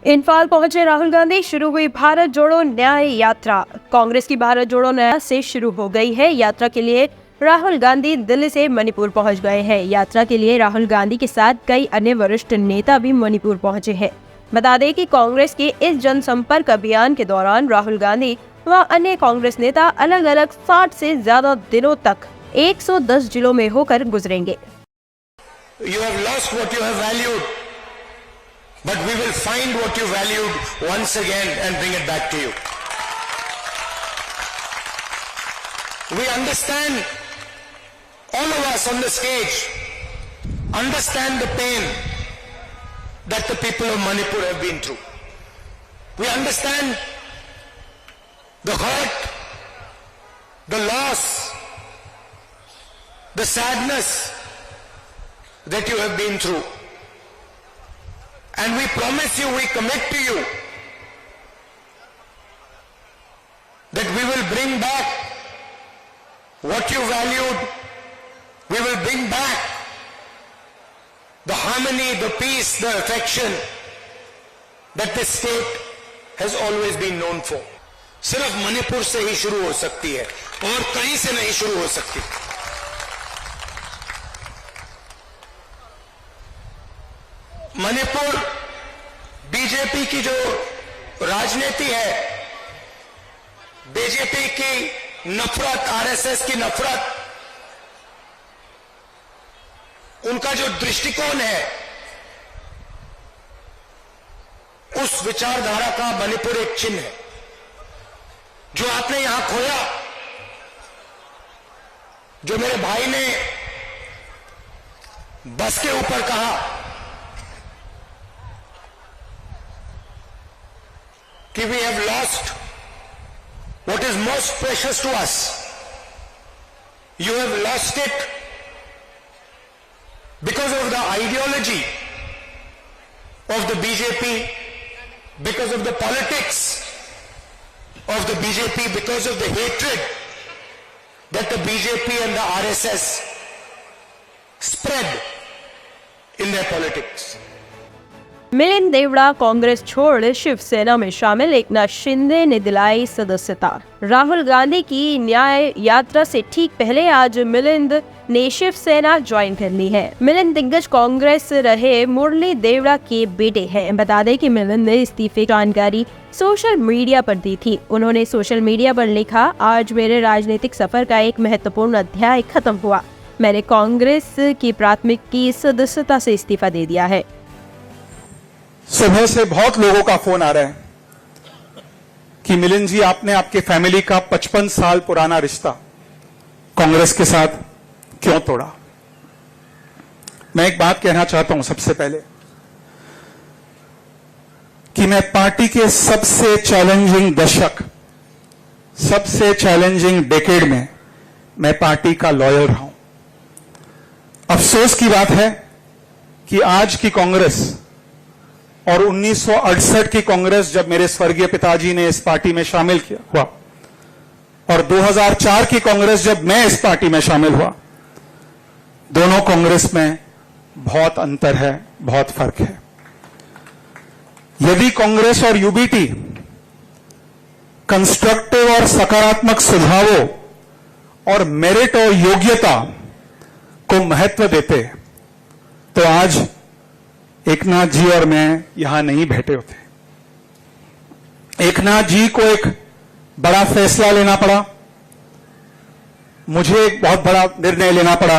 इम्फाल पहुंचे राहुल गांधी। शुरू हुई भारत जोड़ो न्याय यात्रा। कांग्रेस की भारत जोड़ो न्याय से शुरू हो गई है। यात्रा के लिए राहुल गांधी दिल्ली से मणिपुर पहुंच गए हैं। यात्रा के लिए राहुल गांधी के साथ कई अन्य वरिष्ठ नेता भी मणिपुर पहुंचे हैं। बता दें कि कांग्रेस के इस जनसंपर्क अभियान के दौरान राहुल गांधी व अन्य कांग्रेस नेता अलग अलग 60 से ज्यादा दिनों तक 110 जिलों में होकर गुजरेंगे। You have lost what you have valued, but we will find what you valued once again and bring it back to you. We understand, all of us on the stage understand the pain that the people of Manipur have been through. We understand the hurt, the loss, the sadness that you have been through. And we promise you, we commit to you that we will bring back what you valued. We will bring back the harmony, the peace, the affection that this state has always been known for. सिर्फ मणिपुर से ही शुरू हो सकती है और कहीं से नहीं शुरू हो सकती। मणिपुर बीजेपी की जो राजनीति है, बीजेपी की नफरत, आरएसएस की नफरत, उनका जो दृष्टिकोण है, उस विचारधारा का मणिपुर एक चिन्ह है। जो आपने यहां खोया, जो मेरे भाई ने बस के ऊपर कहा कि we have lost what is most precious to us. You have lost it because of the ideology of the BJP, because of the politics of the BJP, because of the hatred that the BJP and the RSS spread in their politics. Milind Devda Congress छोड़ शिवसेना में शामिल। एकनाथ शिंदे ने दिलाई सदस्यता। राहुल गांधी की न्याय यात्रा से ठीक पहले आज मिलिंद ने शिवसेना ज्वाइन कर ली है। मिलिंद दिग्गज कांग्रेस रहे मुरली देवड़ा के बेटे हैं। बता दें कि मिलिंद ने इस्तीफे की जानकारी सोशल मीडिया पर दी थी। उन्होंने सोशल मीडिया पर लिखा, आज मेरे राजनीतिक सफर का एक महत्वपूर्ण अध्याय खत्म हुआ। मैंने कांग्रेस की प्राथमिक की सदस्यता से इस्तीफा दे दिया है। सुबह से बहुत लोगों का फोन आ रहा है कि मिलिंद जी, आपने आपके फैमिली का 55 साल पुराना रिश्ता कांग्रेस के साथ क्यों तोड़ा। मैं एक बात कहना चाहता हूं सबसे पहले कि मैं पार्टी के सबसे चैलेंजिंग दशक, सबसे चैलेंजिंग डेकेड में मैं पार्टी का लॉयल रहा हूं। अफसोस की बात है कि आज की कांग्रेस और 1968 की कांग्रेस, जब मेरे स्वर्गीय पिताजी ने इस पार्टी में शामिल किया हुआ, और 2004 की कांग्रेस जब मैं इस पार्टी में शामिल हुआ, दोनों कांग्रेस में बहुत अंतर है, बहुत फर्क है। यदि कांग्रेस और यूबीटी कंस्ट्रक्टिव और सकारात्मक सुझावों और मेरिट और योग्यता को महत्व देते तो आज एकनाथ जी और मैं यहां नहीं बैठे होते। एकनाथ जी को एक बड़ा फैसला लेना पड़ा, मुझे एक बहुत बड़ा निर्णय लेना पड़ा,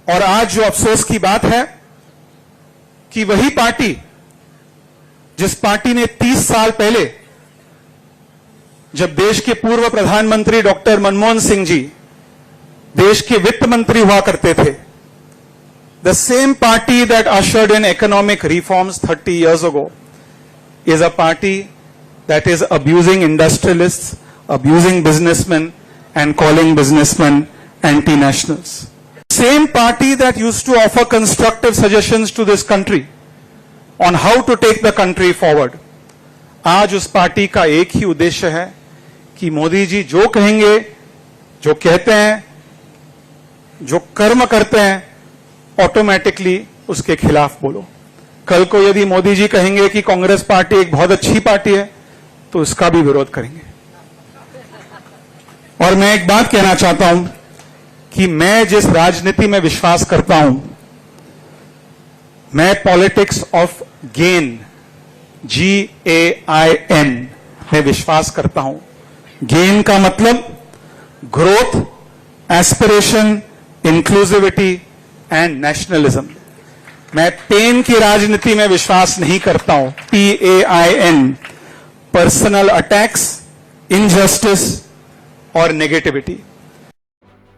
और आज जो अफसोस की बात है कि वही पार्टी, जिस पार्टी ने 30 साल पहले, जब देश के पूर्व प्रधानमंत्री डॉक्टर मनमोहन सिंह जी देश के वित्त मंत्री हुआ करते थे, the same party that ushered in economic reforms 30 years ago is a party that is abusing industrialists, abusing businessmen, and calling businessmen anti-nationals. Same party that used to offer constructive suggestions to this country on how to take the country forward. आज उस party का एक ही उद्देश्य है कि मोदी जी जो कहेंगे, जो कहते हैं, जो कर्म करते हैं, ऑटोमेटिकली उसके खिलाफ बोलो। कल को यदि मोदी जी कहेंगे कि कांग्रेस पार्टी एक बहुत अच्छी पार्टी है तो इसका भी विरोध करेंगे। और मैं एक बात कहना चाहता हूं कि मैं जिस राजनीति में विश्वास करता हूं, मैं पॉलिटिक्स ऑफ गेन, GAIN में विश्वास करता हूं। गेन का मतलब growth, aspiration, inclusivity and nationalism. मैं पेन की राजनीति में विश्वास नहीं करता हूं, PAIN, पर्सनल अटैक्स, इनजस्टिस और नेगेटिविटी।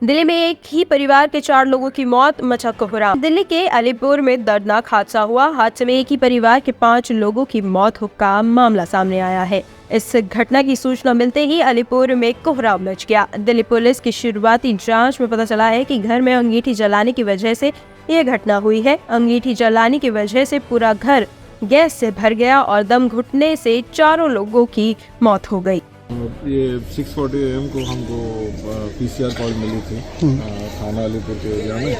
दिल्ली में एक ही परिवार के 4 लोगों की मौत, मचा कोहराम। दिल्ली के अलीपुर में दर्दनाक हादसा हुआ। हादसे में एक ही परिवार के 5 लोगों की मौत का मामला सामने आया है। इस घटना की सूचना मिलते ही अलीपुर में कोहराम मच गया। दिल्ली पुलिस की शुरुआती जांच में पता चला है कि घर में अंगीठी जलाने की वजह से यह घटना हुई है। अंगीठी जलाने की वजह से पूरा घर गैस से भर गया और दम घुटने से 4 लोगों की मौत हो गई। ये 6:40 AM को हमको PCR कॉल मिली थी थाना अलीपुर के एरिया में।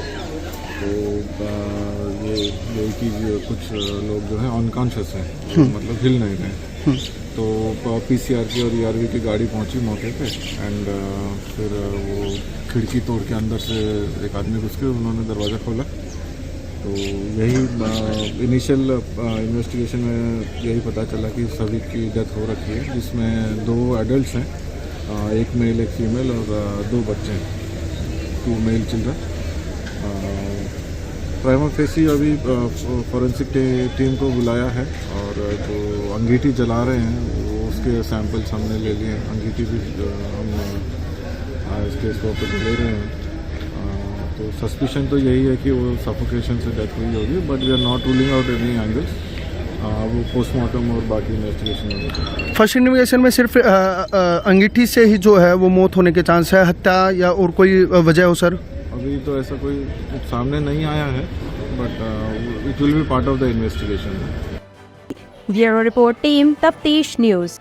तो ये कि कुछ लोग जो हैं अनकॉन्शियस हैं, मतलब हिल नहीं रहे। तो PCR की और ERV की गाड़ी पहुंची मौके पे एंड फिर वो खिड़की तोड़ के अंदर से एक आदमी घुस के उन्होंने दरवाज़ा खोला। तो यही इनिशियल इन्वेस्टिगेशन में यही पता चला कि सभी की डेथ हो रखी है, जिसमें 2 एडल्ट्स हैं, एक मेल एक फीमेल और 2 बच्चे हैं, 2 मेल चिल्ड्रन। प्राइमा फेसी अभी फॉरेंसिक टीम को बुलाया है और जो अंगीठी जला रहे हैं वो उसके सैंपल्स हमने ले लिए हैं। अंगीठी भी हम इस केस को ले रहे हैं। तो सस्पिशन तो यही है कि वो सफोकेशन से डेथ हुई होगी, but we are not ruling out any angles. वो पोस्टमार्टम और बाकी इन्वेस्टिगेशन होगा। फर्स्ट इन्वेस्टिगेशन में सिर्फ अंगीठी से ही जो है वो मौत होने के चांस है, हत्या या और कोई वजह हो सर? अभी तो ऐसा कोई सामने नहीं आया है, but it will be part of the investigation. Bureau report, team तफ्तीश न्यूज़।